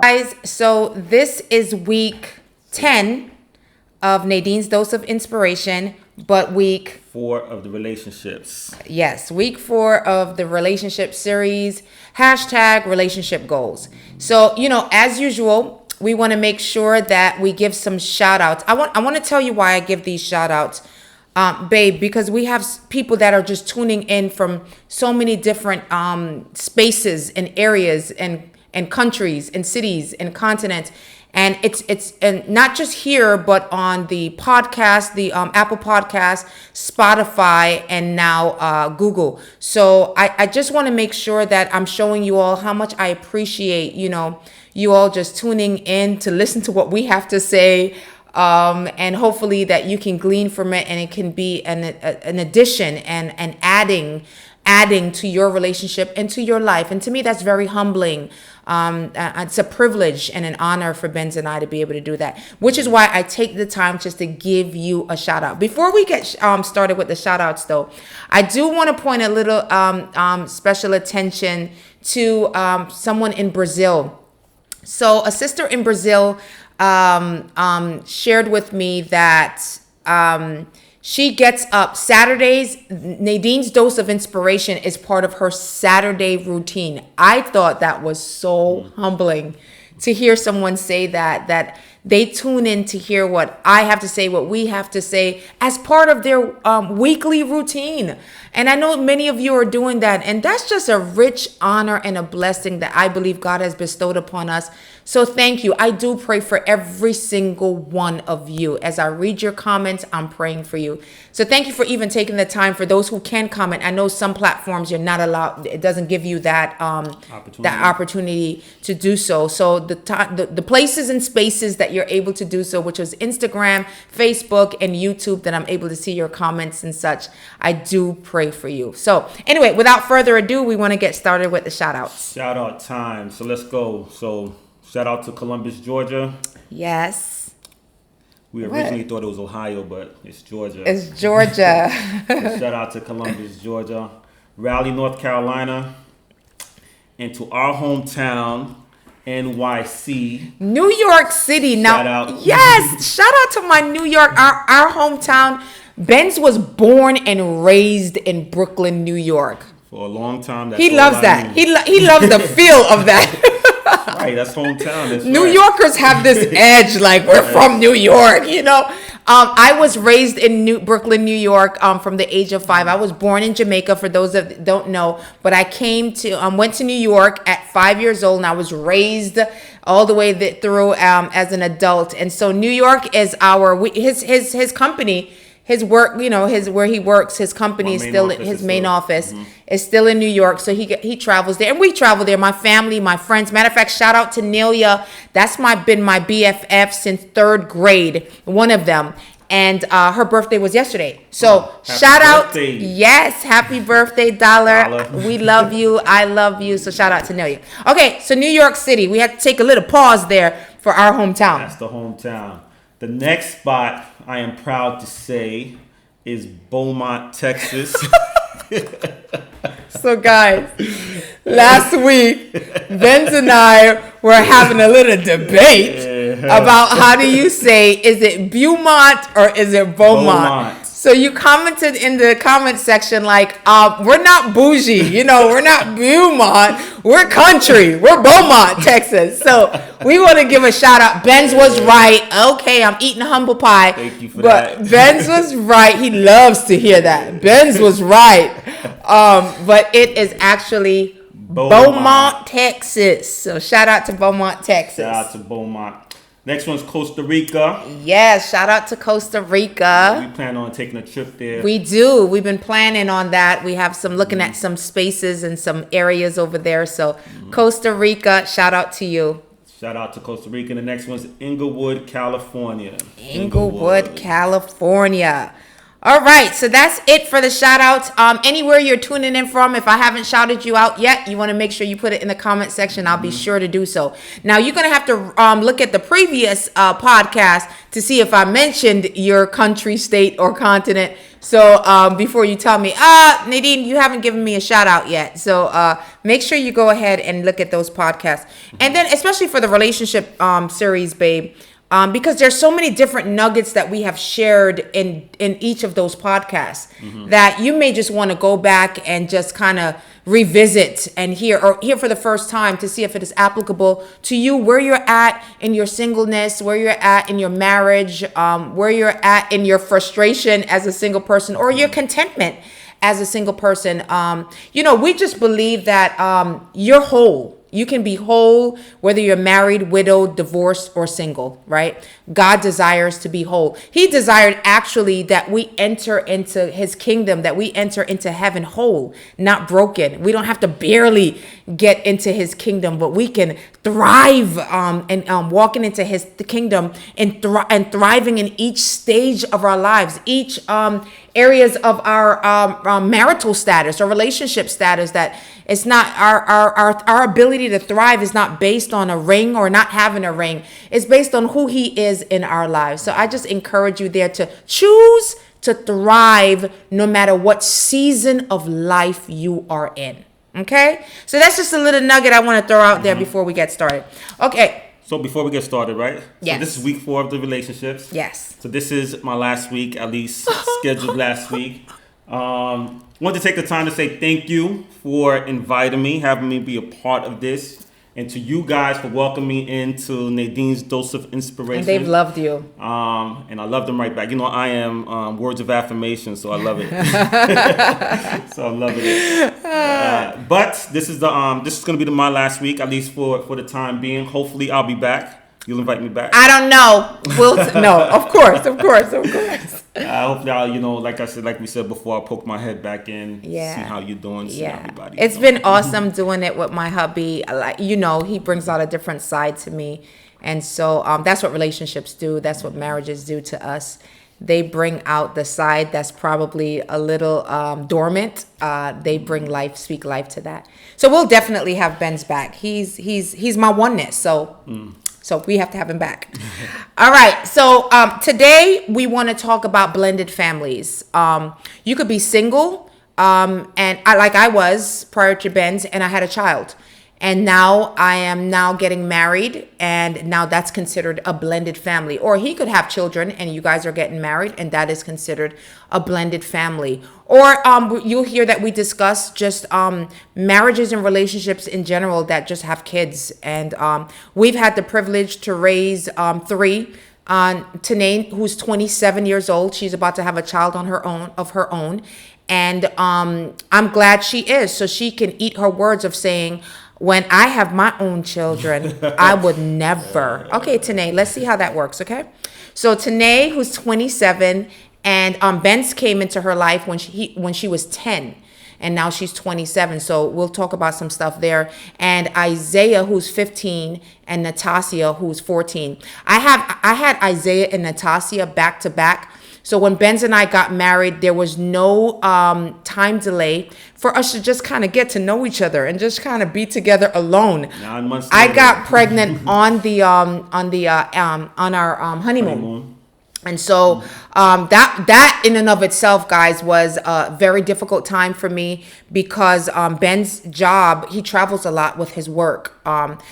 Guys, so this is week 10 of Nadine's Dose of Inspiration, but week 4 of the relationships. Yes, week 4 of the relationship series, #relationship goals. So, as usual, we want to make sure that we give some shout outs. I want to tell you why I give these shout outs, babe, because we have people that are just tuning in from so many different spaces and areas and countries and cities and continents. And it's not just here, but on the podcast, the Apple Podcast, Spotify, and now Google. So I just want to make sure that I'm showing you all how much I appreciate, you all just tuning in to listen to what we have to say. And hopefully that you can glean from it, and it can be an addition and adding to your relationship and to your life. And to me, that's very humbling. It's a privilege and an honor for Bentz and I to be able to do that, which is why I take the time just to give you a shout out. Before we get started with the shout outs, though, I do want to point a little special attention to someone in Brazil. So a sister in Brazil shared with me that she gets up Saturdays. Nadine's Dose of Inspiration is part of her Saturday routine. I thought that was so humbling to hear someone say that they tune in to hear what I have to say, what we have to say as part of their weekly routine. And I know many of you are doing that. And that's just a rich honor and a blessing that I believe God has bestowed upon us. So thank you. I do pray for every single one of you. As I read your comments, I'm praying for you. So thank you for even taking the time. For those who can comment, I know some platforms you're not allowed. It doesn't give you that opportunity to do so. So the places and spaces that you're able to do so, which was Instagram, Facebook, and YouTube, that I'm able to see your comments and such, I do pray for you. So anyway, without further ado, we want to get started with the shout outs. Shout out time. So let's go. So shout out to Columbus, Georgia. Yes. We originally thought it was Ohio, but it's Georgia. It's Georgia. So shout out to Columbus, Georgia. Raleigh, North Carolina. And to our hometown, NYC. New York City. Now, shout out. Yes. Shout out to my New York, our hometown. Bentz was born and raised in Brooklyn, New York. For a long time. He loves that. He loves the feel of that. Right, that's hometown. That's New right. Yorkers have this edge, like we're from New York, I was raised in Brooklyn, New York, from the age of 5. I was born in Jamaica, for those that don't know, but I went to New York at 5 years old, and I was raised all the way through as an adult. And so New York is his company. His work, where he works, his company is still, his main office is still in New York. So he travels there, and we travel there. My family, my friends. Matter of fact, shout out to Nelia. That's been my BFF since 3rd grade. One of them, and her birthday was yesterday. So shout out, yes, happy birthday, Dollar. We love you. I love you. So shout out to Nelia. Okay, so New York City. We had to take a little pause there for our hometown. That's the hometown. The next spot, I am proud to say, is Beaumont, Texas. So guys, last week, Bentz and I were having a little debate about how do you say, is it Beaumont or is it Beaumont? So you commented in the comment section like, we're not bougie, we're not Beaumont, we're country, we're Beaumont, Texas. So we want to give a shout out. Benz was right. Okay, I'm eating humble pie. Thank you for that. But Benz was right. He loves to hear that. Benz was right. But it is actually Beaumont, Texas. So shout out to Beaumont, Texas. Shout out to Beaumont. Next one's Costa Rica. Yes, shout out to Costa Rica. We plan on taking a trip there. We do. We've been planning on that. We have looking at some spaces and some areas over there. So Costa Rica, shout out to you. Shout out to Costa Rica. The next one's Inglewood, California. Inglewood, California. All right, so that's it for the shout outs. Anywhere you're tuning in from, if I haven't shouted you out yet, you want to make sure you put it in the comment section. I'll be sure to do so. Now, you're going to have to look at the previous podcast to see if I mentioned your country, state, or continent. So before you tell me, Nadine, you haven't given me a shout out yet. So make sure you go ahead and look at those podcasts. And then especially for the relationship series, babe, because there's so many different nuggets that we have shared in each of those podcasts that you may just want to go back and just kind of revisit and hear for the first time to see if it is applicable to you, where you're at in your singleness, where you're at in your marriage, where you're at in your frustration as a single person or your contentment as a single person. We just believe that you're whole. You can be whole whether you're married, widowed, divorced, or single, right? God desires to be whole. He desired actually that we enter into his kingdom, that we enter into heaven whole, not broken. We don't have to barely get into his kingdom, but we can thrive and walking into the kingdom and thriving in each stage of our lives, each areas of our marital status or relationship status, that it's not our ability to thrive is not based on a ring or not having a ring. It's based on who he is in our lives. So I just encourage you there to choose to thrive no matter what season of life you are in. Okay? So that's just a little nugget I want to throw out there before we get started. Okay. So before we get started, right? Yes. So this is week 4 of the relationships. Yes. So this is my last week, at least scheduled last week. Wanted to take the time to say thank you for inviting me, having me be a part of this, and to you guys for welcoming me into Nadine's Dose of Inspiration. And they've loved you. And I love them right back. I am words of affirmation, so I love it. So I'm loving it. But this is going to be my last week, at least for the time being. Hopefully, I'll be back. You'll invite me back? I don't know. No, of course. Hopefully, I'll, like we said before, I'll poke my head back in, see how you're doing, see how everybody. It's been awesome doing it with my hubby. He brings out a different side to me. And so that's what relationships do. That's what marriages do to us. They bring out the side that's probably a little dormant. They bring life, speak life to that. So we'll definitely have Ben's back. He's my oneness. So we have to have him back. All right. So today we want to talk about blended families. You could be single, and I was prior to Ben's, and I had a child. And now I am getting married, and now that's considered a blended family. Or he could have children, and you guys are getting married, and that is considered a blended family. Or you'll hear that we discuss just marriages and relationships in general that just have kids. And we've had the privilege to raise 3. Tanae, who's 27 years old, she's about to have a child of her own. And I'm glad she is, so she can eat her words of saying, when I have my own children, I would never. Okay, Tanae, let's see how that works, okay? So Tanae, who's 27, and Bentz came into her life when she was 10, and now she's 27. So we'll talk about some stuff there. And Isaiah, who's 15, and Natasha, who's 14. I had Isaiah and Natasha back to back. So when Bentz and I got married, there was no time delay for us to just kind of get to know each other and just kind of be together alone. 9 months. I got pregnant on our honeymoon. And so that in and of itself, guys, was a very difficult time for me because Ben's job, he travels a lot with his work.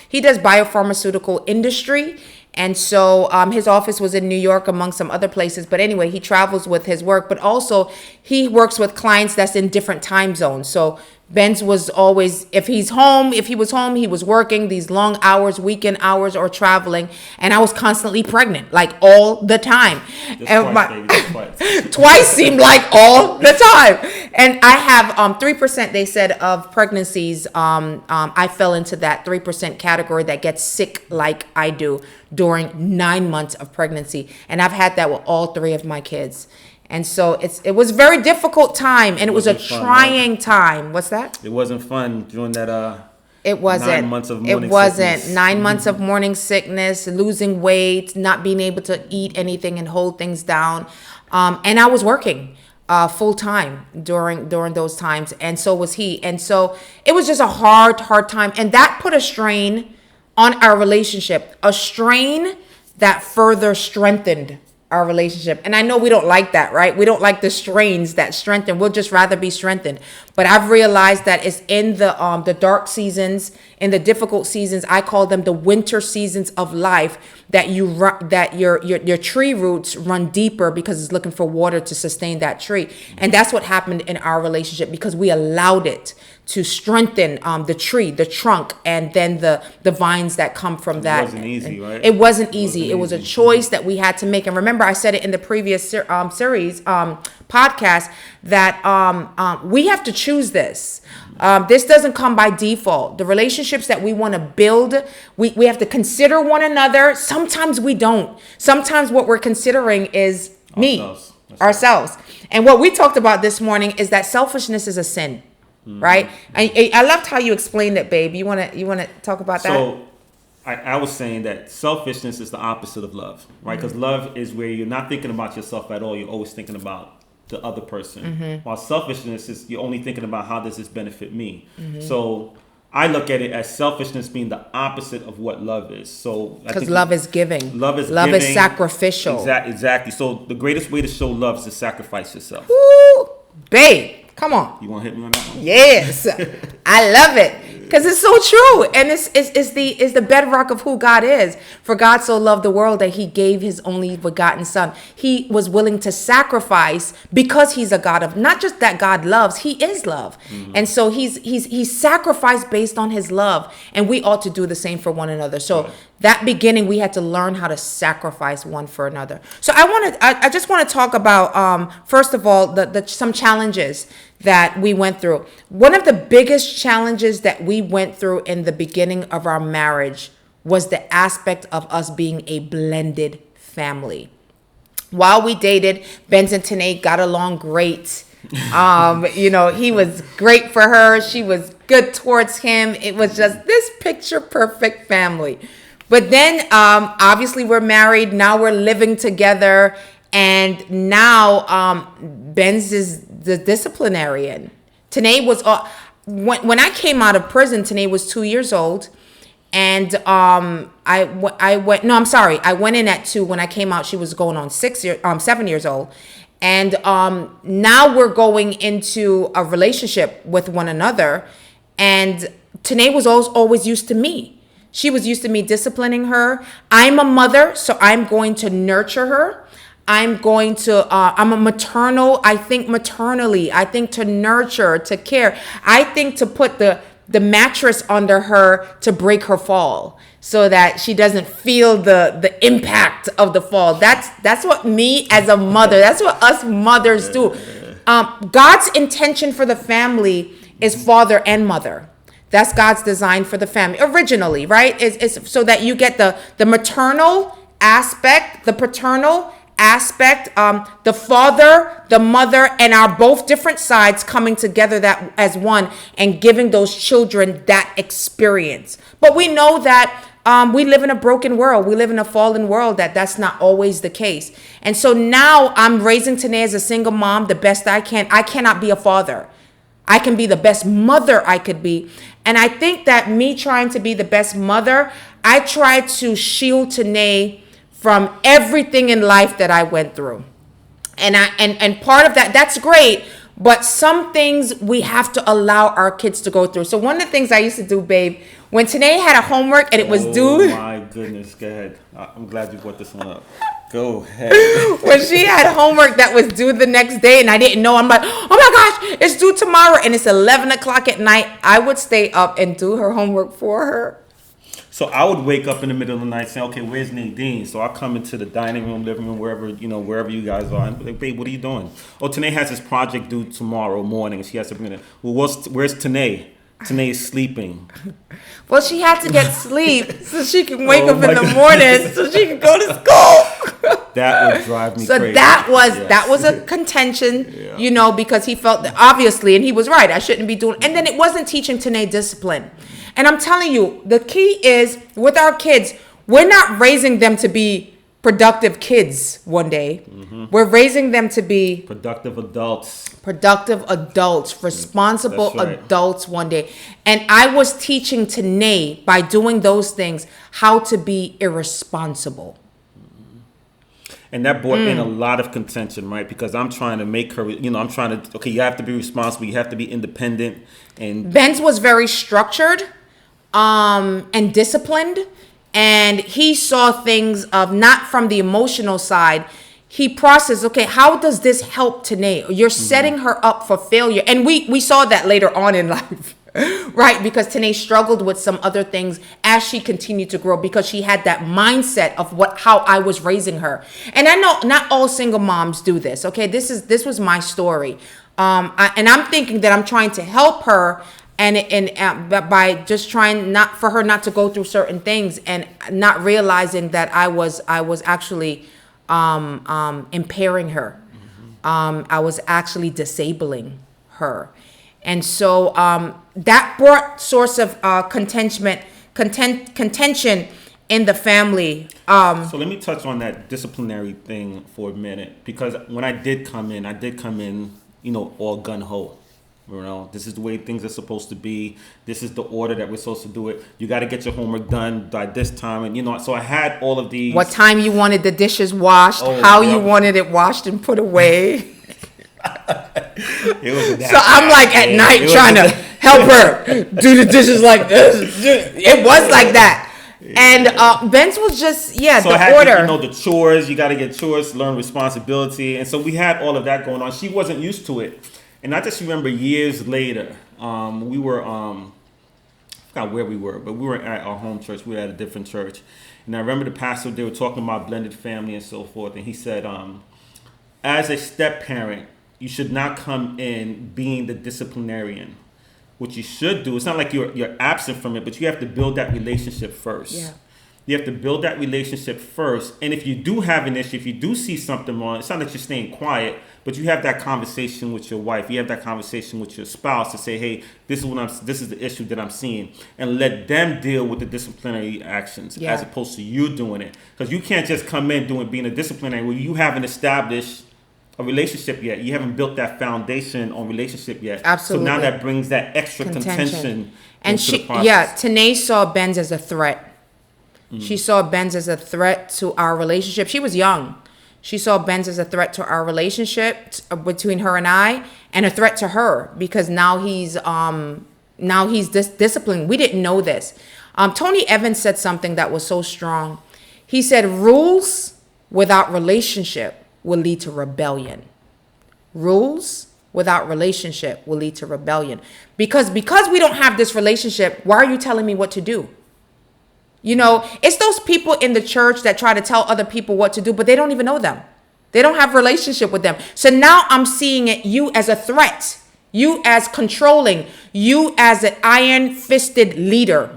He does biopharmaceutical industry. And so his office was in New York, among some other places. But anyway, he travels with his work. But also, he works with clients that's in different time zones. So Ben's was always, if he was home, he was working these long hours, weekend hours, or traveling. And I was constantly pregnant, like all the time. Twice seemed like all the time. And I have 3%, they said, of pregnancies. I fell into that 3% category that gets sick like I do during 9 months of pregnancy. And I've had that with all 3 of my kids. And so it was a very difficult time, and it was a trying time. What's that? It wasn't fun during that It wasn't. 9 months of morning sickness. 9 months of morning sickness, losing weight, not being able to eat anything and hold things down. And I was working full time during those times, and so was he. And so it was just a hard time, and that put a strain on our relationship, a strain that further strengthened our relationship. And I know we don't like that, right? We don't like the strains that strengthen. We'll just rather be strengthened. But I've realized that it's in the dark seasons, in the difficult seasons. I call them the winter seasons of life, that your tree roots run deeper because it's looking for water to sustain that tree. And that's what happened in our relationship, because we allowed it to strengthen the tree, the trunk, and then the vines that come from that. It wasn't easy, right? It wasn't easy. It was a choice that we had to make. And remember, I said it in the previous series podcast that we have to choose this. This doesn't come by default. The relationships that we want to build, we have to consider one another. Sometimes we don't. Sometimes what we're considering is ourselves. And what we talked about this morning is that selfishness is a sin. Right? I loved how you explained it, babe. You want to talk about that? So I was saying that selfishness is the opposite of love, right? Because love is where you're not thinking about yourself at all. You're always thinking about the other person. While selfishness is you're only thinking about how does this benefit me. So I look at it as selfishness being the opposite of what love is. So because love is giving. Love is sacrificial. Exactly. So the greatest way to show love is to sacrifice yourself. Woo, babe. Come on. You want to hit me on that one? Yes. I love it. Because it's so true. And it's the bedrock of who God is. For God so loved the world that he gave his only begotten son. He was willing to sacrifice because he's a God of, not just that God loves, he is love. And so he's sacrificed based on his love. And we ought to do the same for one another. So that beginning, we had to learn how to sacrifice one for another. So I just want to talk about, first of all, some challenges that we went through. One of the biggest challenges that we went through in the beginning of our marriage was the aspect of us being a blended family. While we dated, Bentz and I got along great. He was great for her. She was good towards him. It was just this picture perfect family. But then, obviously, we're married. Now we're living together. And now Benz is the disciplinarian. Tanae was, when I came out of prison, Tanae was 2 years old. And I went in at 2. When I came out, she was going on 7 years old. And now we're going into a relationship with one another. And Tanae was always used to me. She was used to me disciplining her. I'm a mother, so I'm going to nurture her. I'm a maternal. I think maternally. I think to nurture, to care. I think to put the mattress under her to break her fall so that she doesn't feel the impact of the fall. That's what me as a mother, that's what us mothers do. God's intention for the family is father and mother. That's God's design for the family originally, right? Is so that you get the maternal aspect, the paternal aspect, the father, the mother, and our both different sides coming together that as one and giving those children that experience. But we know that we live in a broken world. We live in a fallen world that's not always the case. And so now I'm raising Tanae as a single mom the best I can. I cannot be a father. I can be the best mother I could be. And I think that me trying to be the best mother, I try to shield Tanae from everything in life that I went through. And part of that's great, but some things we have to allow our kids to go through. So one of the things I used to do, babe, when Tanae had a homework and it was due. Oh my goodness, go ahead. I'm glad you brought this one up. Go ahead. When she had homework that was due the next day and I didn't know, I'm like, oh my gosh, it's due tomorrow and it's 11 o'clock at night. I would stay up and do her homework for her. So I would wake up in the middle of the night saying, okay, where's Nadine? So I come into the dining room, living room, wherever you guys are. And be like, babe, what are you doing? Oh, Tanae has this project due tomorrow morning. And she has to bring it. Well, where's Tanae? Tanae is sleeping. Well, she had to get sleep so she can wake up in the morning so she can go to school. That would drive me crazy. So that was a contention, because he felt that obviously, and he was right, I shouldn't be doing. And then it wasn't teaching Tanae discipline. And I'm telling you, the key is with our kids, we're not raising them to be productive kids one day. We're raising them to be Productive adults. Responsible That's right. adults one day. And I was teaching Tanae, by doing those things, how to be irresponsible. And that brought in a lot of contention, right? Because I'm trying to make her, I'm trying to, okay, you have to be responsible, you have to be independent. And Bentz was very structured and disciplined. And he saw things of not from the emotional side. He processed, okay, how does this help Tanae? You're setting her up for failure. And we saw that later on in life, right? Because Tanae struggled with some other things as she continued to grow, because she had that mindset of how I was raising her. And I know not all single moms do this, okay? This was my story. And I'm thinking that I'm trying to help her and by just trying not to go through certain things, and not realizing that I was actually impairing her. I was actually disabling her. And so that brought source of contention in the family. so let me touch on that disciplinary thing for a minute, because when I did come in, all gun-ho. This is the way things are supposed to be. This is the order that we're supposed to do it. You got to get your homework done by this time. And, so I had all of these. What time you wanted the dishes washed, how you wanted it washed and put away. So I'm like at night trying to help her do the dishes like this. It was like that. And Bentz was just, so the I had order. the chores. You got to get chores, learn responsibility. And so we had all of that going on. She wasn't used to it. And I just remember years later, we were, I forgot where we were, but we were at our home church. We were at a different church. And I remember the pastor, they were talking about blended family and so forth. And he said, as a step parent, you should not come in being the disciplinarian. What you should do, it's not like you're absent from it, but you have to build that relationship first. Yeah. You have to build that relationship first. And if you do have an issue, if you do see something wrong, it's not that you're staying quiet, but you have that conversation with your wife. You have that conversation with your spouse to say, hey, this is the issue that I'm seeing. And let them deal with the disciplinary actions as opposed to you doing it. Because you can't just come in being a disciplinary where you haven't established a relationship yet. You haven't built that foundation on relationship yet. Absolutely. So now that brings that extra contention And into the process. Tanae saw Bentz as a threat. She saw Bentz as a threat to our relationship. She was young. She saw Bentz as a threat to our relationship between her and I, and a threat to her, because now he's disciplined. We didn't know this. Tony Evans said something that was so strong. He said, rules without relationship will lead to rebellion. Rules without relationship will lead to rebellion. Because we don't have this relationship, why are you telling me what to do? It's those people in the church that try to tell other people what to do, but they don't even know them. They don't have a relationship with them. So now I'm seeing you as a threat, you as controlling, you as an iron-fisted leader,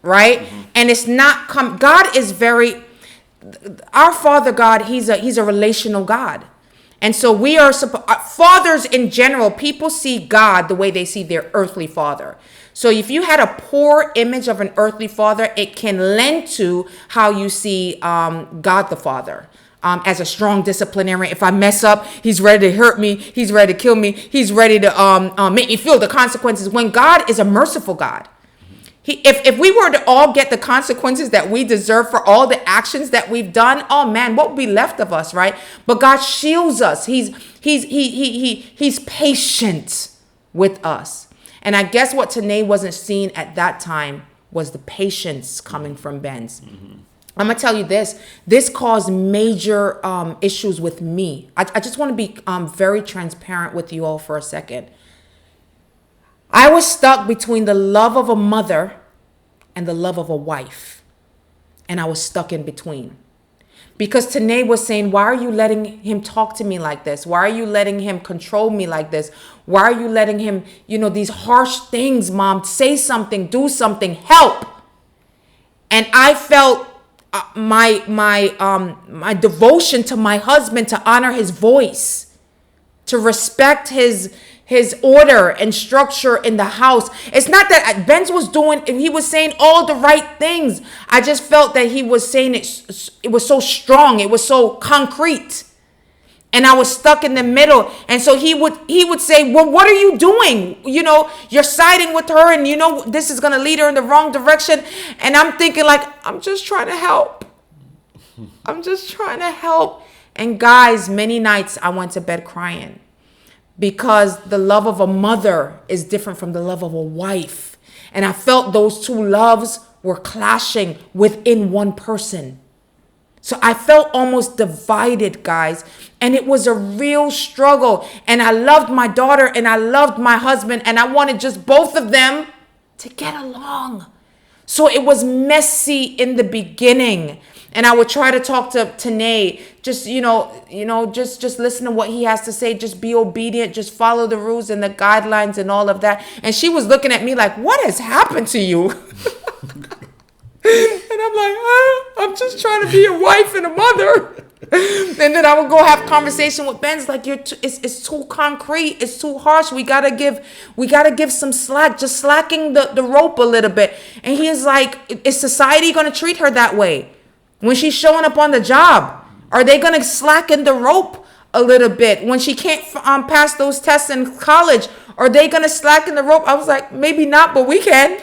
right? And it's not God is our Father God, he's a relational God. And so we are fathers in general, people see God the way they see their earthly father. So if you had a poor image of an earthly father, it can lend to how you see God the Father as a strong disciplinarian. If I mess up, he's ready to hurt me. He's ready to kill me. He's ready to make me feel the consequences. When God is a merciful God. If we were to all get the consequences that we deserve for all the actions that we've done, oh man, what would be left of us, right? But God shields us. He's patient with us. And I guess what Tanae wasn't seeing at that time was the patience coming from Bentz. I'm going to tell you this. This caused major issues with me. I just want to be very transparent with you all for a second. I was stuck between the love of a mother and the love of a wife. And I was stuck in between. Because Tanae was saying, why are you letting him talk to me like this? Why are you letting him control me like this? Why are you letting him, these harsh things, Mom? Say something, do something, help. And I felt my devotion to my husband, to honor his voice, to respect his his order and structure in the house. It's not that Bentz was doing, he was saying all the right things. I just felt that he was saying it was so strong. It was so concrete. And I was stuck in the middle. And so he would say, well, what are you doing? You know, you're siding with her and you know, this is going to lead her in the wrong direction. And I'm thinking like, I'm just trying to help. I'm just trying to help. And guys, many nights I went to bed crying because the love of a mother is different from the love of a wife. And I felt those two loves were clashing within one person. So I felt almost divided, guys. And it was a real struggle. And I loved my daughter and I loved my husband. And I wanted just both of them to get along. So it was messy in the beginning. And I would try to talk to Tanae, just, just listen to what he has to say. Just be obedient. Just follow the rules and the guidelines and all of that. And she was looking at me like, what has happened to you? And I'm like, I'm just trying to be a wife and a mother. And then I would go have conversation with Ben's like, it's too concrete. It's too harsh. We gotta give some slack, just slacking the rope a little bit. And he is like, is society going to treat her that way? When she's showing up on the job, are they going to slacken the rope a little bit? When she can't pass those tests in college, are they going to slacken the rope? I was like, maybe not, but we can.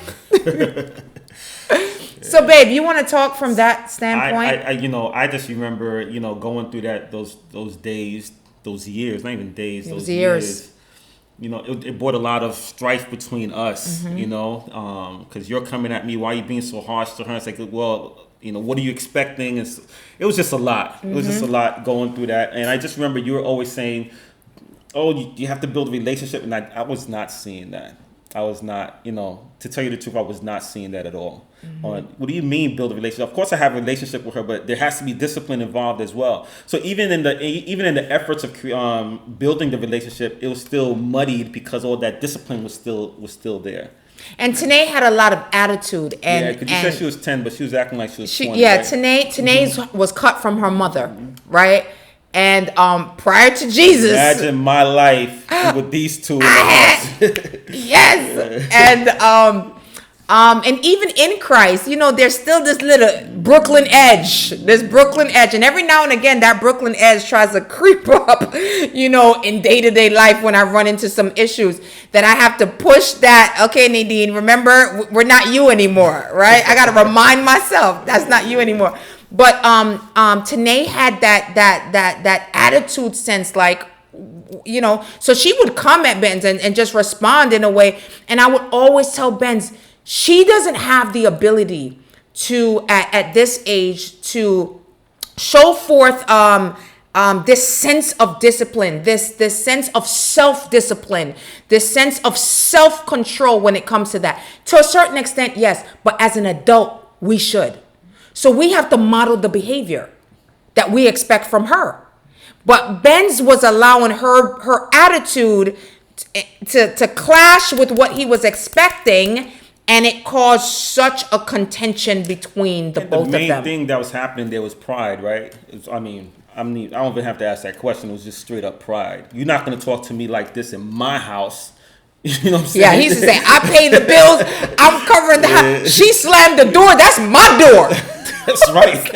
So, babe, you want to talk from that standpoint? I just remember, going through those days, those years, not even days, those years. It brought a lot of strife between us, because you're coming at me, why are you being so harsh to her? It's like, well, what are you expecting? It was just a lot. It was just a lot going through that. And I just remember you were always saying, oh, you have to build a relationship. And I was not seeing that. I was not, to tell you the truth, I was not seeing that at all. What do you mean build a relationship? Of course I have a relationship with her, but there has to be discipline involved as well. So even in the efforts of building the relationship, it was still muddied because all that discipline was still there. And Tanae had a lot of attitude. Because you said she was 10, but she was acting like she was 20. Yeah, right? Tanae was cut from her mother, right? And prior to Jesus, imagine my life with these two in the house. Yes, and even in Christ, there's still this little Brooklyn edge, and every now and again that Brooklyn edge tries to creep up, in day-to-day life when I run into some issues that I have to push that. Okay, Nadine, remember, we're not you anymore, right? I got to remind myself that's not you anymore. But Tanae had that attitude sense, like, so she would come at Benz and just respond in a way. And I would always tell Benz, she doesn't have the ability to, at this age, to show forth this sense of discipline, this sense of self-discipline, this sense of self-control when it comes to that. To a certain extent, yes, but as an adult, we should. So we have to model the behavior that we expect from her. But Benz was allowing her attitude to clash with what he was expecting, and it caused such a contention between both of them. The main thing that was happening there was pride, right? I don't even have to ask that question. It was just straight up pride. You're not going to talk to me like this in my house. You know what I'm saying? Yeah, he used to say, I pay the bills, I'm covering the house. She slammed the door, that's my door. That's right.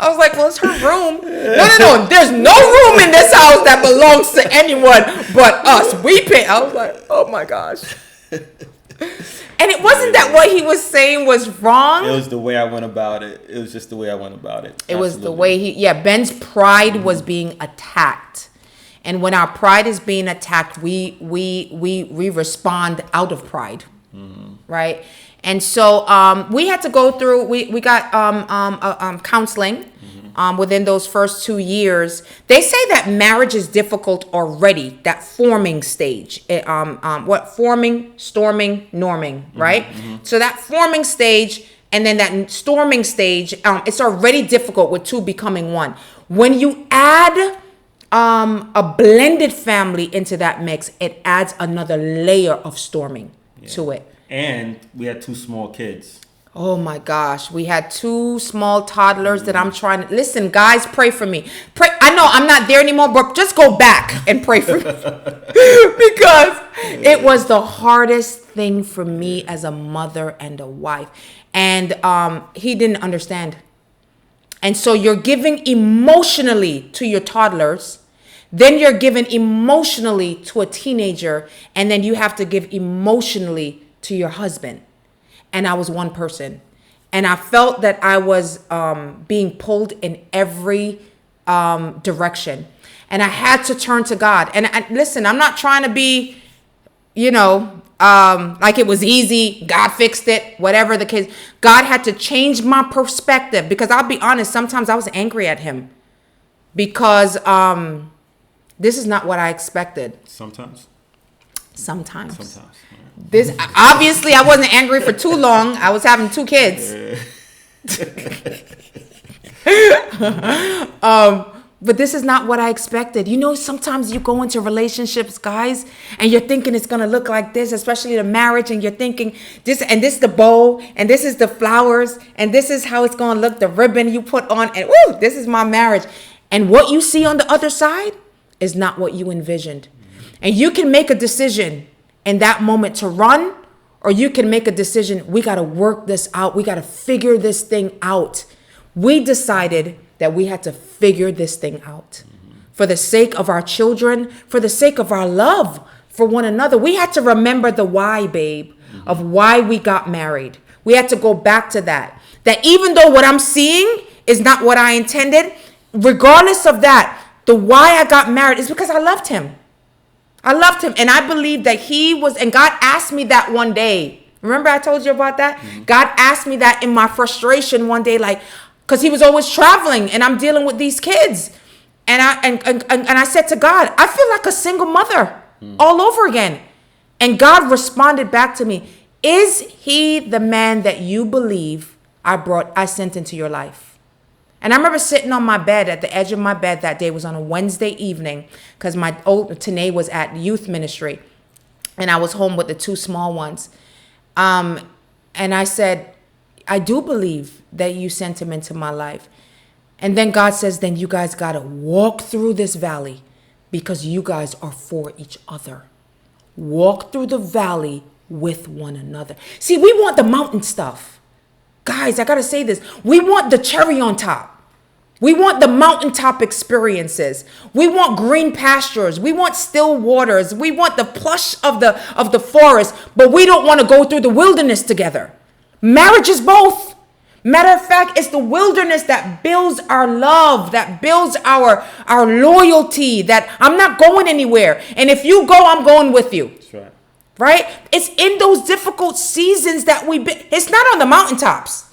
I was like, well, it's her room. No. There's no room in this house that belongs to anyone but us. We pay. I was like, oh my gosh. And it wasn't that what he was saying was wrong. It was the way I went about it. It was just the way I went about it. It was the way Ben's pride was being attacked. And when our pride is being attacked, we respond out of pride, right? And so we had to go through. We got counseling within those first 2 years. They say that marriage is difficult already. That forming stage. Forming, storming, norming, right? So that forming stage and then that storming stage, it's already difficult with two becoming one. When you add a blended family into that mix, it adds another layer of storming to it. And we had two small kids. Oh my gosh, we had two small toddlers that I'm trying to listen, guys, pray for me. Pray. I know I'm not there anymore, but just go back and pray for me because it was the hardest thing for me as a mother and a wife. And he didn't understand. And so you're giving emotionally to your toddlers, then you're giving emotionally to a teenager, and then you have to give emotionally to your husband. And I was one person. And I felt that I was being pulled in every direction. And I had to turn to God. And listen, I'm not trying to be, like it was easy. God fixed it, whatever the case. God had to change my perspective because I'll be honest, sometimes I was angry at him because this is not what I expected. Sometimes. This obviously I wasn't angry for too long. I was having 2 kids. But this is not what I expected. Sometimes you go into relationships, guys, and you're thinking it's gonna look like this, especially the marriage, and you're thinking this is the bow, and this is the flowers, and this is how it's gonna look, the ribbon you put on, and woo, this is my marriage. And what you see on the other side is not what you envisioned. And you can make a decision in that moment to run, or you can make a decision, we got to work this out. We got to figure this thing out. We decided that we had to figure this thing out for the sake of our children, for the sake of our love for one another. We had to remember the why, babe, of why we got married. We had to go back to that even though what I'm seeing is not what I intended, regardless of that, the why I got married is because I loved him. And I believe that and God asked me that one day. Remember I told you about that? God asked me that in my frustration one day, because he was always traveling and I'm dealing with these kids. And I said to God, I feel like a single mother all over again. And God responded back to me, is he the man that you believe I sent into your life? And I remember sitting on my bed at the edge of my bed that day. It was on a Wednesday evening because my old Tanae was at youth ministry and I was home with the 2 small ones. And I said, I do believe that you sent him into my life. And then God says, then you guys got to walk through this valley because you guys are for each other. Walk through the valley with one another. See, we want the mountain stuff. Guys, I got to say this. We want the cherry on top. We want the mountaintop experiences. We want green pastures. We want still waters. We want the plush of the forest, but we don't want to go through the wilderness together. Marriage is both. Matter of fact, it's the wilderness that builds our love, that builds our loyalty, that I'm not going anywhere. And if you go, I'm going with you. That's right. Right? It's in those difficult seasons that it's not on the mountaintops.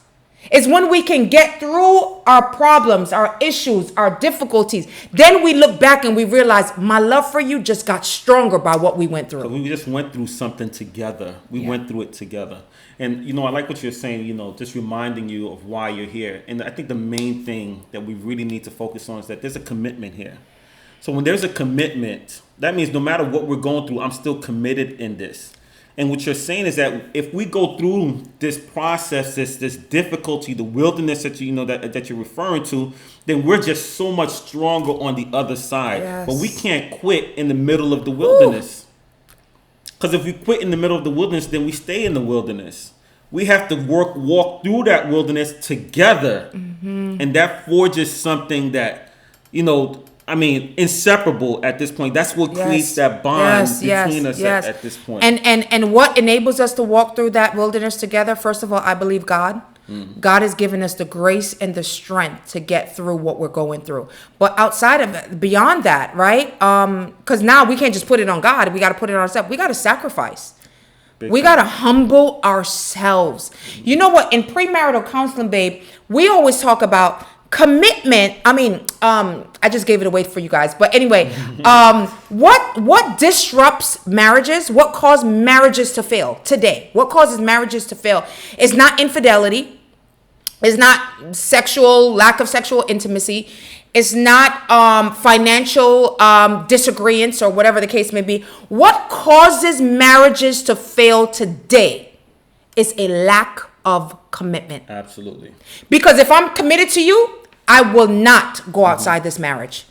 It's when we can get through our problems, our issues, our difficulties. Then we look back and we realize my love for you just got stronger by what we went through. We just went through something together. We went through it together. And, I like what you're saying, just reminding you of why you're here. And I think the main thing that we really need to focus on is that there's a commitment here. So when there's a commitment, that means no matter what we're going through, I'm still committed in this. And what you're saying is that if we go through this process, this difficulty, the wilderness that that you're referring to, then we're just so much stronger on the other side. Yes. But we can't quit in the middle of the wilderness. Because if we quit in the middle of the wilderness, then we stay in the wilderness. We have to walk through that wilderness together. And that forges something that, inseparable at this point. That's what creates that bond between us at this point. And what enables us to walk through that wilderness together? First of all, I believe God. God has given us the grace and the strength to get through what we're going through. But outside of it, beyond that, right? Because now we can't just put it on God. We got to put it on ourselves. We got to sacrifice. We got to humble ourselves. You know what? In premarital counseling, babe, we always talk about commitment. I just gave it away for you guys. But anyway, what disrupts marriages? What causes marriages to fail today? What causes marriages to fail? It's not infidelity. It's not lack of sexual intimacy. It's not financial disagreements or whatever the case may be. What causes marriages to fail today is a lack of commitment. Absolutely. Because if I'm committed to you, I will not go outside this marriage.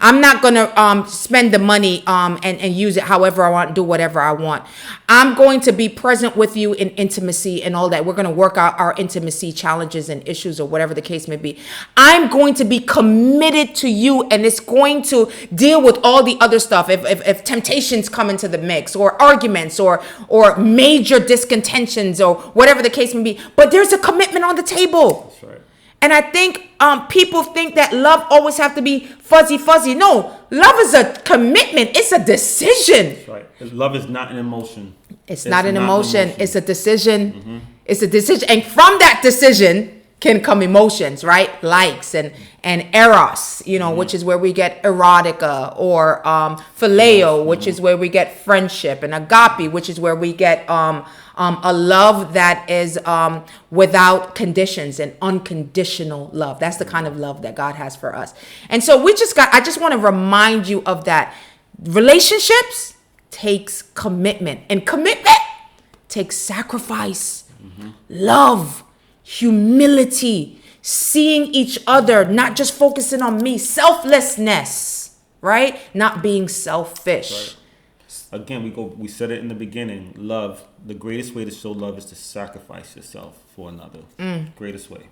I'm not gonna spend the money and use it however I want, do whatever I want. I'm going to be present with you in intimacy and all that. We're gonna work out our intimacy challenges and issues or whatever the case may be. I'm going to be committed to you, and it's going to deal with all the other stuff. If temptations come into the mix, or arguments, or major discontentions, or whatever the case may be, but there's a commitment on the table. That's right. And I think people think that love always have to be fuzzy. No, love is a commitment. It's a decision. That's right. Love is not an emotion. It's not an emotion. It's a decision. It's a decision. And from that decision can come emotions, right? Likes and eros, which is where we get erotica, or phileo, which is where we get friendship, and agape, which is where we get a love that is without conditions, and unconditional love. That's the kind of love that God has for us. And so I just want to remind you of that. Relationships takes commitment, and commitment takes sacrifice, love, humility, seeing each other, not just focusing on me, selflessness, right? Not being selfish. Right. Again, we said it in the beginning. Love, the greatest way to show love is to sacrifice yourself for another. Greatest way.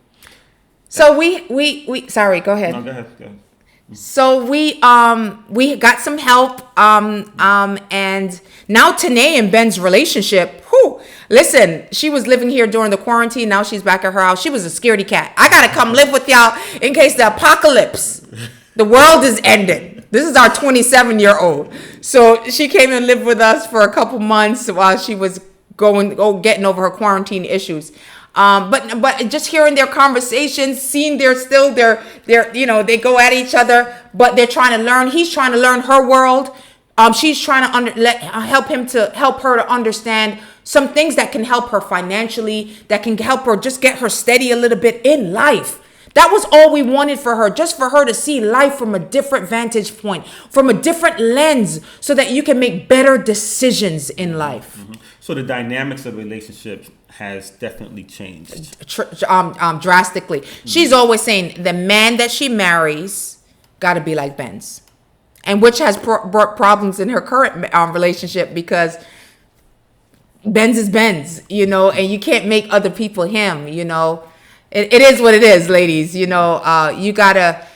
So we sorry, go ahead. No, go ahead. So we got some help, and now Tanae and Ben's relationship, listen, she was living here during the quarantine. Now she's back at her house. She was a scaredy cat. I gotta come live with y'all in case the apocalypse, the world is ending. This is our 27-year-old. So she came and lived with us for a couple months while she was getting over her quarantine issues. But just hearing their conversations, seeing they go at each other, but they're trying to learn. He's trying to learn her world. She's trying to help her to understand some things that can help her financially, that can help her just get her steady a little bit in life. That was all we wanted for her, just for her to see life from a different vantage point, from a different lens, so that you can make better decisions in life. So the dynamics of relationships has definitely changed. Drastically. She's always saying the man that she marries got to be like Ben's, and which has brought problems in her current relationship, because Ben's is Ben's, and you can't make other people him, It is what it is, ladies. You gotta,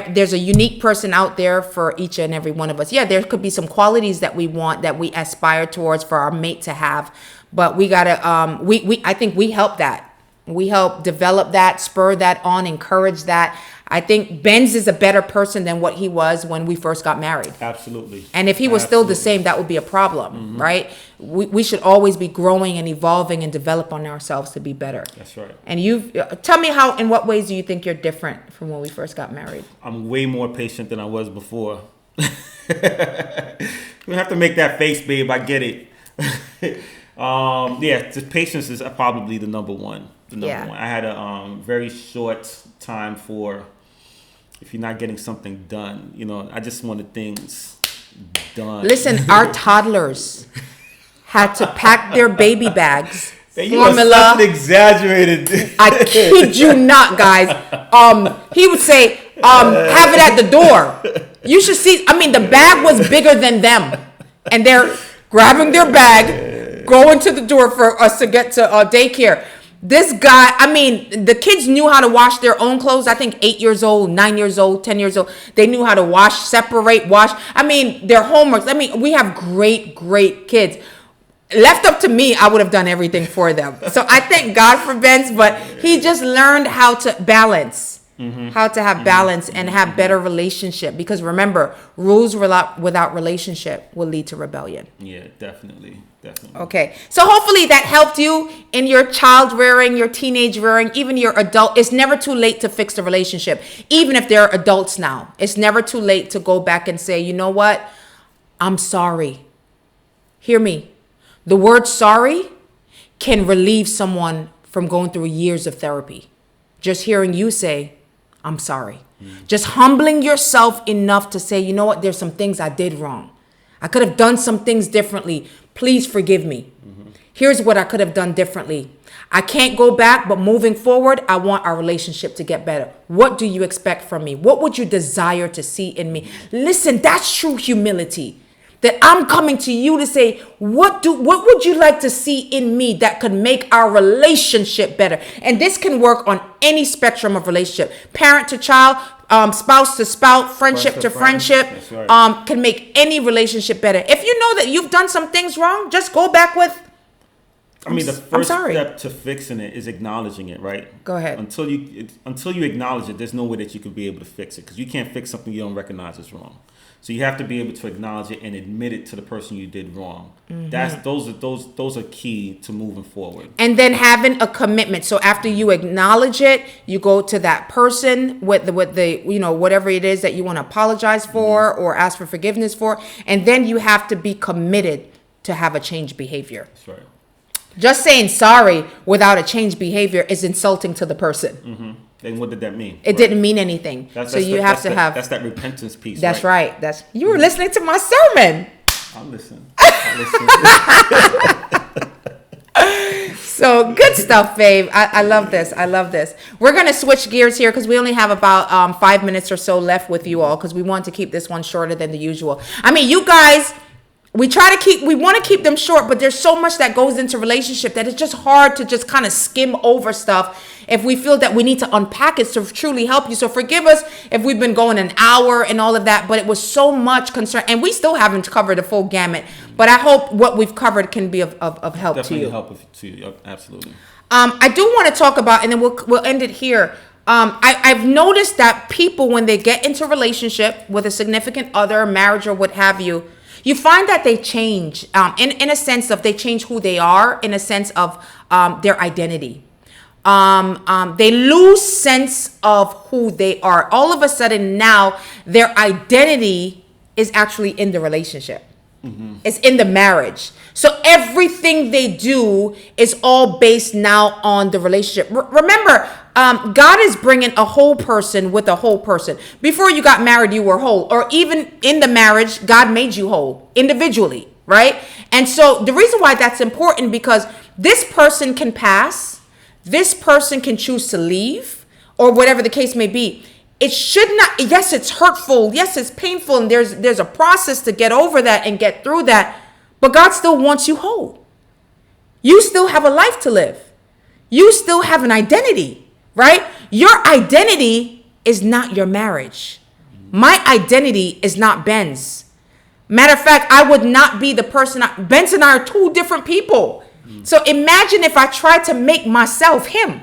there's a unique person out there for each and every one of us. Yeah, there could be some qualities that we want, that we aspire towards for our mate to have, but we gotta, I think we help that. We help develop that, spur that on, encourage that. I think Ben's is a better person than what he was when we first got married. Absolutely. And if he was still the same, that would be a problem, right? We should always be growing and evolving and developing ourselves to be better. That's right. And tell me in what ways do you think you're different from when we first got married? I'm way more patient than I was before. You have to make that face, babe. I get it. Just patience is probably the number one. I had a very short time for, if you're not getting something done, I just wanted things done. Listen, our toddlers had to pack their baby bags. Formula. Are such an exaggerated. I kid you not, guys. He would say, have it at the door. You should see. I mean, the bag was bigger than them, and they're grabbing their bag, going to the door for us to get to daycare. This guy, the kids knew how to wash their own clothes. I think 8 years old, 9 years old, 10 years old. They knew how to wash, separate, wash. Their homeworks. We have great, great kids. Left up to me, I would have done everything for them. So I thank God for Bentz, but he just learned how to balance, how to have balance and have better relationship. Because remember, rules without relationship will lead to rebellion. Yeah, definitely. Okay, so hopefully that helped you in your child rearing, your teenage rearing, even your adult. It's never too late to fix the relationship. Even if they're adults now, it's never too late to go back and say, you know what? I'm sorry. Hear me. The word sorry can relieve someone from going through years of therapy. Just hearing you say, I'm sorry. Just humbling yourself enough to say, you know what? There's some things I did wrong. I could have done some things differently. Please forgive me. Here's what I could have done differently. I can't go back, but moving forward, I want our relationship to get better. What do you expect from me? What would you desire to see in me? Listen, that's true humility. That I'm coming to you to say, what would you like to see in me that could make our relationship better? And this can work on any spectrum of relationship. Parent to child, spouse to spouse, friendship to friendship, right. Can make any relationship better. If you know that you've done some things wrong, just go back with, the first step to fixing it is acknowledging it, right? Go ahead. Until you acknowledge it, there's no way that you could be able to fix it, because you can't fix something you don't recognize is wrong. So you have to be able to acknowledge it and admit it to the person you did wrong. Those are key to moving forward. And then having a commitment. So after you acknowledge it, you go to that person with the whatever it is that you want to apologize for or ask for forgiveness for, and then you have to be committed to have a changed behavior. That's right. Just saying sorry without a changed behavior is insulting to the person. Mm-hmm. And what did that mean? It didn't mean anything. That's that repentance piece. That's right. You were listening to my sermon. I'm listening. So good stuff, babe. I love this. We're going to switch gears here because we only have about 5 minutes or so left with you all, because we want to keep this one shorter than the usual. You guys, we want to keep them short, but there's so much that goes into relationship that it's just hard to just kind of skim over stuff if we feel that we need to unpack it to truly help you. So forgive us if we've been going an hour and all of that, but it was so much concern, and we still haven't covered the full gamut, but I hope what we've covered can be of help Definitely to you. Help to you, absolutely. I do want to talk about, and then we'll end it here. I've noticed that people, when they get into relationship with a significant other, marriage or what have you, you find that they change in a sense of they change who they are, in a sense of their identity. They lose sense of who they are. All of a sudden now their identity is actually in the relationship. Mm-hmm. It's in the marriage. So everything they do is all based now on the relationship. Remember, God is bringing a whole person with a whole person. Before you got married, you were whole. Or even in the marriage, God made you whole individually, right? And so the reason why that's important, because this person can pass, this person can choose to leave, or whatever the case may be. It should not, yes, it's hurtful, yes, it's painful, and there's a process to get over that and get through that, but God still wants you whole. You still have a life to live. You still have an identity, right? Your identity is not your marriage. My identity is not Ben's. Matter of fact, I would not be the person. Bentz and I are two different people. So imagine if I tried to make myself him.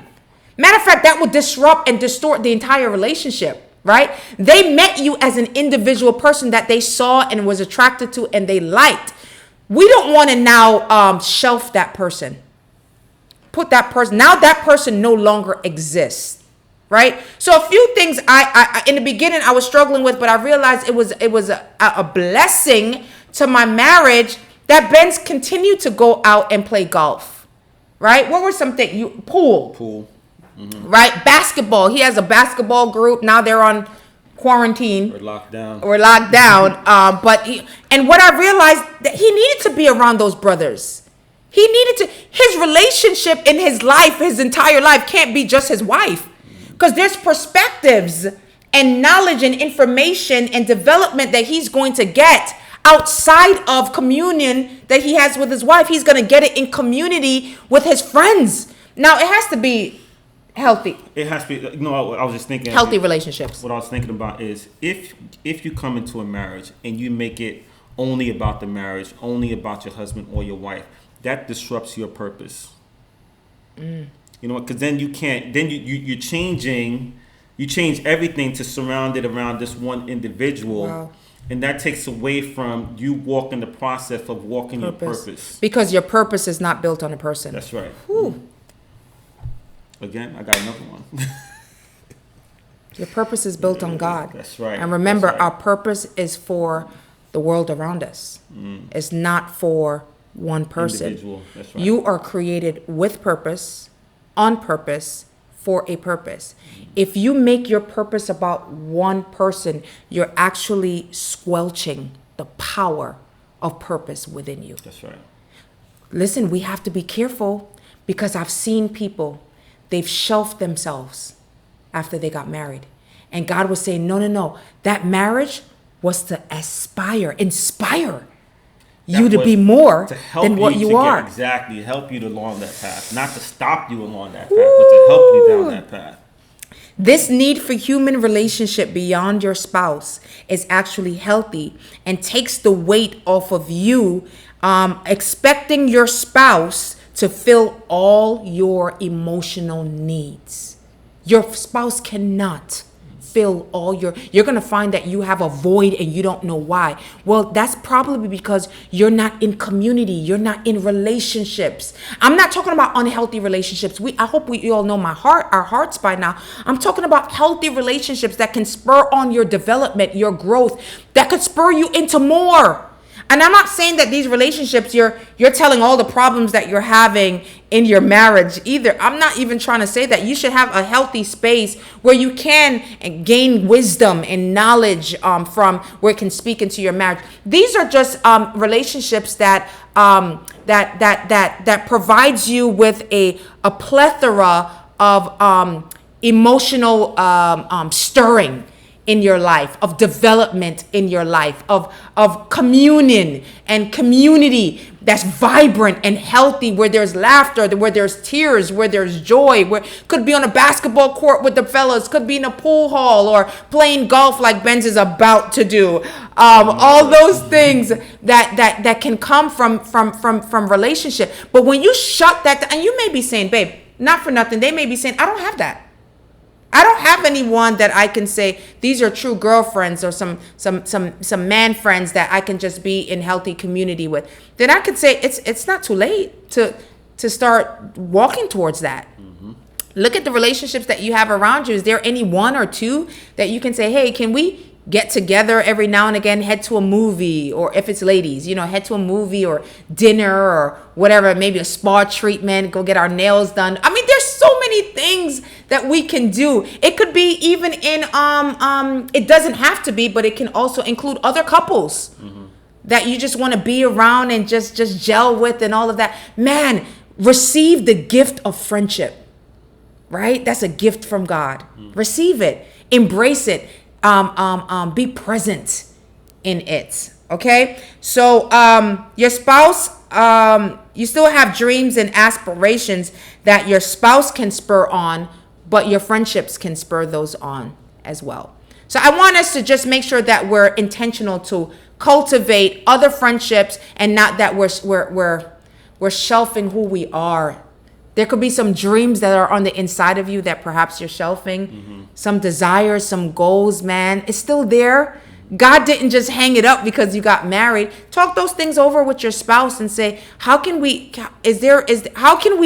Matter of fact, that would disrupt and distort the entire relationship, right? They met you as an individual person that they saw and was attracted to and they liked. We don't want to now shelf that person. Put that person, now that person no longer exists, right? So a few things I in the beginning I was struggling with, but I realized it was a blessing to my marriage that Ben's continued to go out and play golf, right? What were some things? Pool. Mm-hmm. Right? Basketball. He has a basketball group. Now they're on quarantine. We're locked down. And what I realized, that he needed to be around those brothers. His relationship in his life, his entire life, can't be just his wife. Because there's perspectives and knowledge and information and development that he's going to get outside of communion that he has with his wife. He's going to get it in community with his friends. Now, it has to be healthy. It has to be. I was just thinking. Healthy relationships. What I was thinking about is if you come into a marriage and you make it only about the marriage, only about your husband or your wife, that disrupts your purpose. Because then you can't. Then you're changing. You change everything to surround it around this one individual. Wow. And that takes away from you walking the process of walking your purpose. Because your purpose is not built on a person. That's right. Whew. Again, I got another one. Your purpose is built on God. That's right. And remember, our purpose is for the world around us. It's not for one person. Individual. That's right. You are created with purpose, on purpose, for a purpose. If you make your purpose about one person, you're actually squelching the power of purpose within you. That's right. Listen, we have to be careful because I've seen people, they've shelved themselves after they got married. And God was saying, no. That marriage was to inspire you to be more than what you are. Exactly. Help you along that path. Not to stop you along that path, but to help you down that path. This need for human relationship beyond your spouse is actually healthy and takes the weight off of you expecting your spouse to fill all your emotional needs. Your spouse cannot fill all you're going to find that you have a void and you don't know why. Well, that's probably because you're not in community. You're not in relationships. I'm not talking about unhealthy relationships. I hope we all know our hearts by now. I'm talking about healthy relationships that can spur on your development, your growth, that could spur you into more. And I'm not saying that these relationships, you're telling all the problems that you're having in your marriage either. I'm not even trying to say that. You should have a healthy space where you can gain wisdom and knowledge from where it can speak into your marriage. These are just relationships that provides you with a plethora of emotional stirring in your life, of development in your life, of communion and community that's vibrant and healthy, where there's laughter, where there's tears, where there's joy, where could be on a basketball court with the fellas, could be in a pool hall or playing golf like Bentz is about to do. All those things that can come from relationship. But when you shut that down, and you may be saying, babe, not for nothing, they may be saying, I don't have that. I don't have anyone that I can say these are true girlfriends or some man friends that I can just be in healthy community with. Then I could say it's not too late to start walking towards that. Mm-hmm. Look at the relationships that you have around you. Is there any one or two that you can say, hey, can we get together every now and again, head to a movie, or if it's ladies, head to a movie or dinner or whatever, maybe a spa treatment, go get our nails done. I mean, there's so many things that we can do. It could be even in, it doesn't have to be, but it can also include other couples that you just want to be around and just gel with and all of that. Man, receive the gift of friendship, right? That's a gift from God. Receive it, embrace it. Be present in it. Okay. So, your spouse, you still have dreams and aspirations that your spouse can spur on, but your friendships can spur those on as well. So I want us to just make sure that we're intentional to cultivate other friendships and not that we're shelving who we are. There could be some dreams that are on the inside of you that perhaps you're shelving, some desires, some goals, man. It's still there. God didn't just hang it up because you got married. Talk those things over with your spouse and say, how can we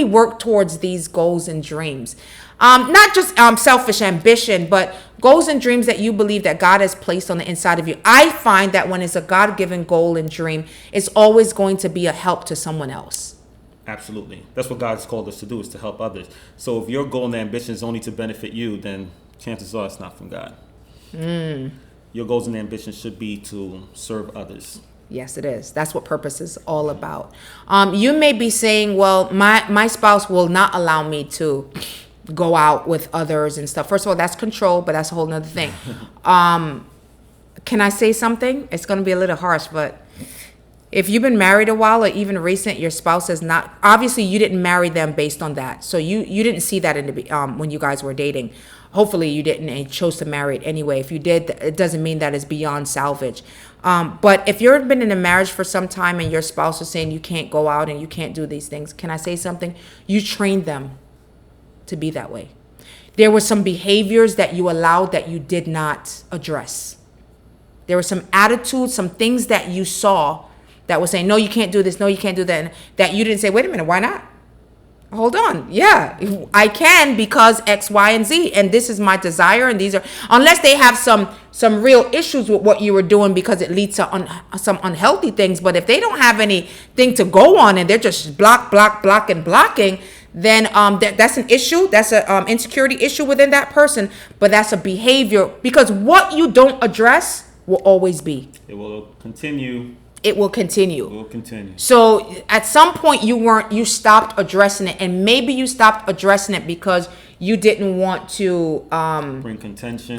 work towards these goals and dreams? Not just selfish ambition, but goals and dreams that you believe that God has placed on the inside of you. I find that when it's a God-given goal and dream, it's always going to be a help to someone else. Absolutely. That's what God's called us to do, is to help others. So if your goal and ambition is only to benefit you, then chances are it's not from God. Your goals and ambitions should be to serve others. Yes, it is. That's what purpose is all about. You may be saying, well, my spouse will not allow me to go out with others and stuff. First of all, that's control, but that's a whole nother thing. Can I say something? It's going to be a little harsh, but if you've been married a while or even recent, your spouse is not, obviously you didn't marry them based on that. So you didn't see that in the when you guys were dating. Hopefully you didn't and chose to marry it anyway. If you did, it doesn't mean that it's beyond salvage. But if you've been in a marriage for some time and your spouse is saying you can't go out and you can't do these things, can I say something? You trained them to be that way. There were some behaviors that you allowed that you did not address. There were some attitudes, some things that you saw that was saying, no, you can't do this, no, you can't do that, and that you didn't say, wait a minute, why not? Hold on. Yeah, I can because X, Y, and Z, and this is my desire, and these are, unless they have some real issues with what you were doing because it leads to some unhealthy things. But if they don't have anything to go on and they're just blocking, then that's an issue. That's an insecurity issue within that person, but that's a behavior, because what you don't address will always be. It will continue it will continue. Will continue. So at some point you stopped addressing it, and maybe you stopped addressing it because you didn't want to bring contention,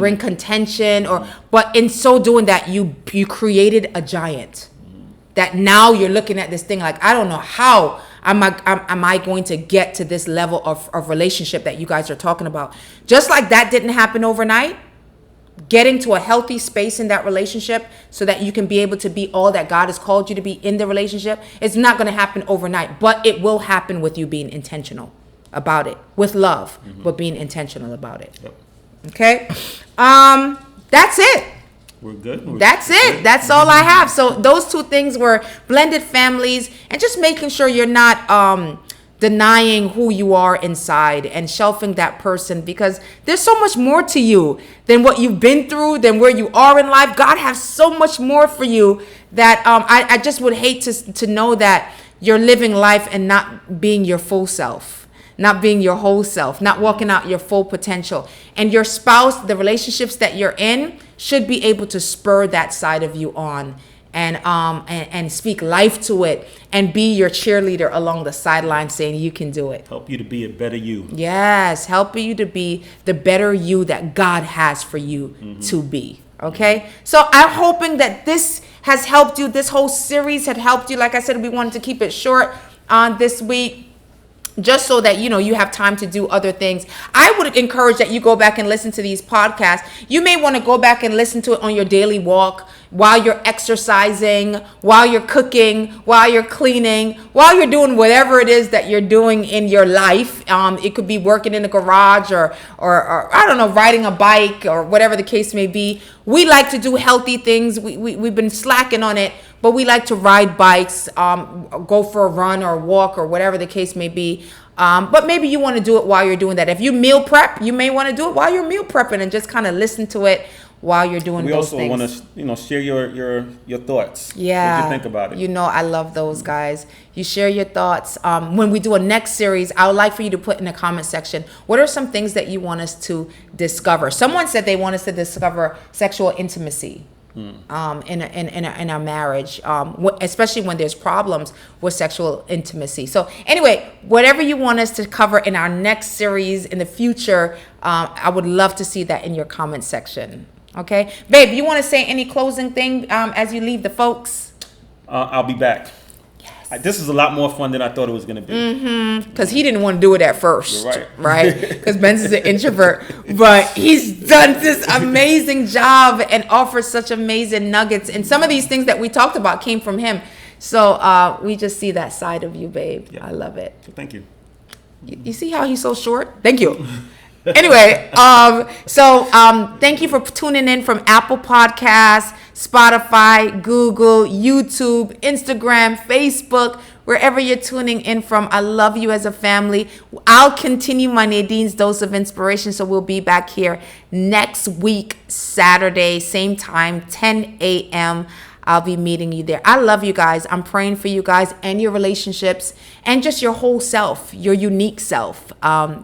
but in so doing that you created a giant. That now you're looking at this thing like, I don't know how am I going to get to this level of relationship that you guys are talking about. Just like that didn't happen overnight, getting to a healthy space in that relationship so that you can be able to be all that God has called you to be in the relationship, it's not going to happen overnight, but it will happen with you being intentional about it, with love, but being intentional about it. Yep. Okay? That's it. We're good. That's it. That's all I have. So those two things were blended families and just making sure you're not denying who you are inside and shelving that person, because there's so much more to you than what you've been through, than where you are in life. God has so much more for you that I just would hate to know that you're living life and not being your full self, not being your whole self, not walking out your full potential. And your spouse, the relationships that you're in, should be able to spur that side of you on and speak life to it and be your cheerleader along the sideline saying you can do it. Help you to be a better you. Yes, help you to be the better you that God has for you to be. Okay? So I'm hoping that this has helped you. This whole series had helped you. Like I said, we wanted to keep it short on this week, just so that, you have time to do other things. I would encourage that you go back and listen to these podcasts. You may want to go back and listen to it on your daily walk, while you're exercising, while you're cooking, while you're cleaning, while you're doing whatever it is that you're doing in your life. It could be working in the garage or I don't know, riding a bike or whatever the case may be. We like to do healthy things. We've been slacking on it, but we like to ride bikes, go for a run or a walk or whatever the case may be. But maybe you want to do it while you're doing that. If you meal prep, you may want to do it while you're meal prepping and just kind of listen to it while you're doing those things. We also want to, share your thoughts. Yeah. What do you think about it? I love those guys. You share your thoughts. When we do a next series, I would like for you to put in the comment section, what are some things that you want us to discover? Someone said they want us to discover sexual intimacy. In our marriage, especially when there's problems with sexual intimacy. So anyway, whatever you want us to cover in our next series in the future, I would love to see that in your comment section. Okay, babe, you want to say any closing thing as you leave the folks? I'll be back. This is a lot more fun than I thought it was going to be. Because he didn't want to do it at first. You're right? Because Bentz is an introvert. But he's done this amazing job and offers such amazing nuggets. And some of these things that we talked about came from him. So we just see that side of you, babe. Yeah. I love it. Thank you. You see how he's so short? Thank you. Anyway, thank you for tuning in from Apple Podcasts, Spotify, Google, YouTube, Instagram, Facebook, wherever you're tuning in from. I love you as a family. I'll continue my Nadine's Dose of Inspiration, so we'll be back here next week, Saturday, same time, 10 a.m. I'll be meeting you there. I love you guys. I'm praying for you guys and your relationships and just your whole self, your unique self,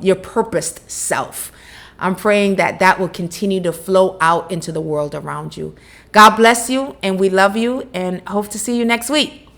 your purposed self. I'm praying that will continue to flow out into the world around you. God bless you, and we love you, and hope to see you next week.